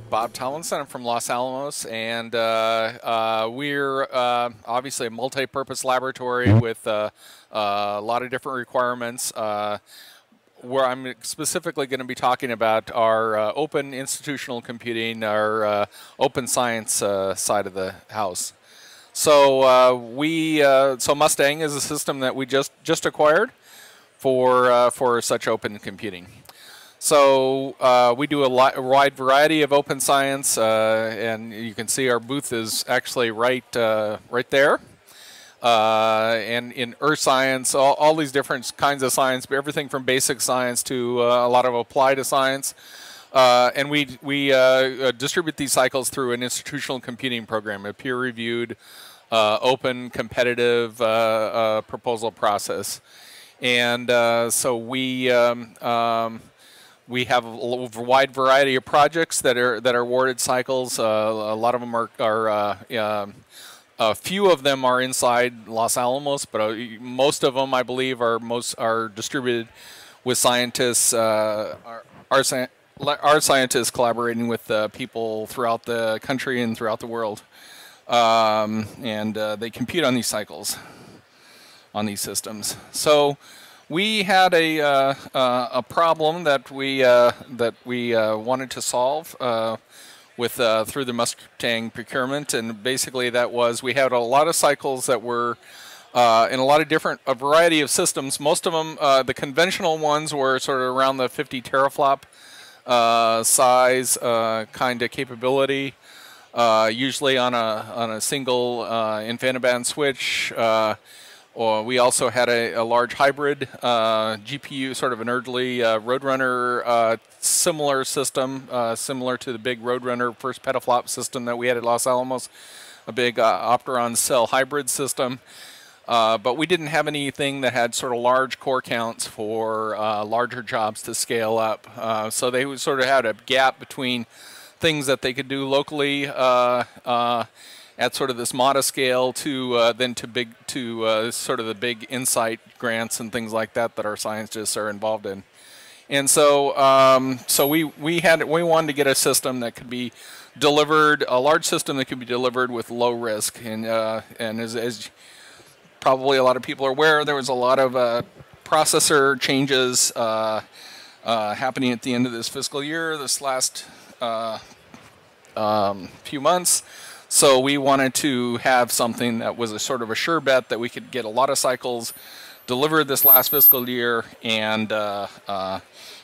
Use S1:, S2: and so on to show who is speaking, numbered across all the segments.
S1: Bob Tomlinson. I'm from Los Alamos, and we're obviously a multi-purpose laboratory with a lot of different requirements. Where I'm specifically going to be talking about our open institutional computing, our open science side of the house. So so Mustang is a system that we just acquired for such open computing. So we do a wide variety of open science, and you can see our booth is actually right there. And in earth science, all these different kinds of science, everything from basic science to a lot of applied science. And we distribute these cycles through an institutional computing program, a peer-reviewed, open, competitive proposal process. And so we have a wide variety of projects that are awarded cycles. A lot of them are a few of them are inside Los Alamos, but most of them, I believe, are distributed with scientists. Our scientists collaborating with people throughout the country and throughout the world, and they compute on these cycles, on these systems. So we had a problem that we wanted to solve through the Mustang procurement, and basically that was we had a lot of cycles that were in a variety of systems. Most of them, the conventional ones, were sort of around the 50 teraflop size kind of capability, usually on a single InfiniBand switch. Or we also had a large hybrid GPU, sort of an early Roadrunner similar system, similar to the big Roadrunner first petaflop system that we had at Los Alamos, a big Opteron cell hybrid system. But we didn't have anything that had sort of large core counts for larger jobs to scale up. So they sort of had a gap between things that they could do locally at sort of this modest scale to then to sort of the big insight grants and things like that our scientists are involved in. And so we wanted to get a system that could be delivered, a large system that could be delivered with low risk. And as probably a lot of people are aware, there was a lot of processor changes happening at the end of this fiscal year, this last few months. So we wanted to have something that was a sort of a sure bet that we could get a lot of cycles delivered this last fiscal year and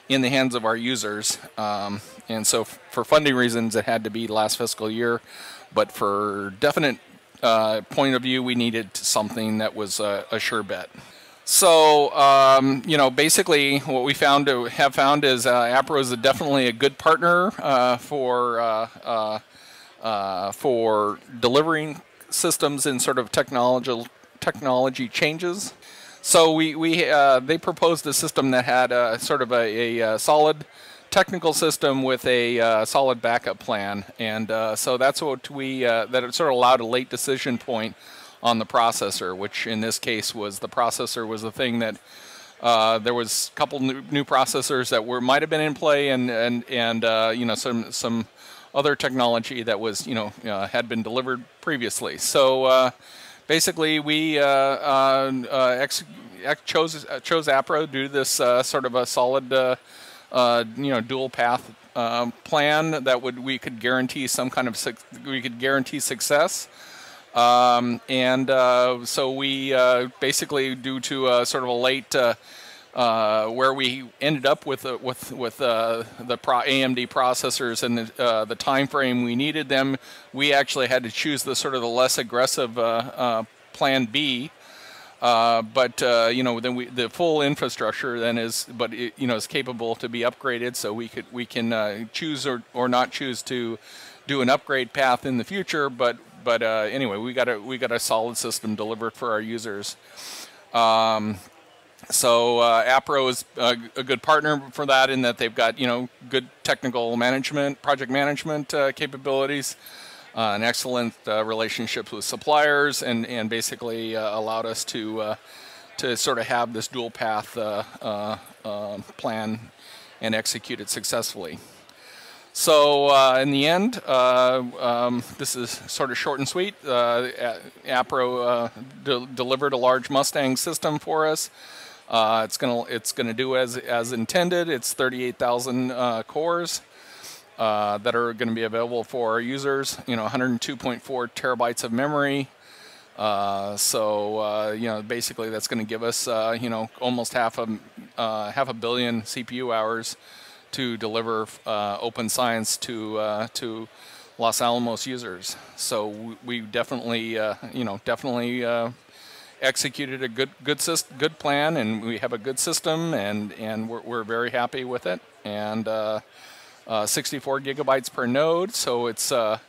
S1: in the hands of our users. And so for funding reasons, it had to be last fiscal year. But for definite point of view, we needed something that was a sure bet. So, basically what we have found is Appro is definitely a good partner for delivering systems in sort of technology changes. So they proposed a system that had sort of a solid technical system with a solid backup plan, and so that's what that it sort of allowed a late decision point on the processor, which in this case was the processor was the thing that there was a couple new processors that might have been in play, and some other technology that was had been delivered previously. So basically, we chose Appro to do this sort of a solid dual path plan that we could guarantee some kind of success. So we basically, due to sort of a late where we ended up with the AMD processors and the time frame we needed them, we actually had to choose the sort of the less aggressive plan B. But then the full infrastructure then is capable to be upgraded, so we can choose or not choose to do an upgrade path in the future. But anyway, we got a solid system delivered for our users. So Appro is a good partner for that, in that they've got good technical management, project management capabilities, and excellent relationships with suppliers, and basically allowed us to sort of have this dual path plan and execute it successfully. So in the end, this is sort of short and sweet. Appro delivered a large Mustang system for us. It's gonna do as intended. It's 38,000 cores that are going to be available for our users. 102.4 terabytes of memory. Basically that's going to give us almost half a billion CPU hours to deliver open science to Los Alamos users. So we definitely executed a good plan, and we have a good system, and we're very happy with it. And 64 gigabytes per node, so it's a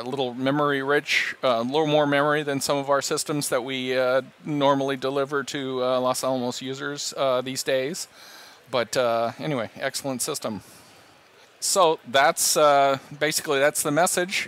S1: little memory rich, a little more memory than some of our systems that we normally deliver to Los Alamos users these days. But anyway, excellent system. So that's basically that's the message.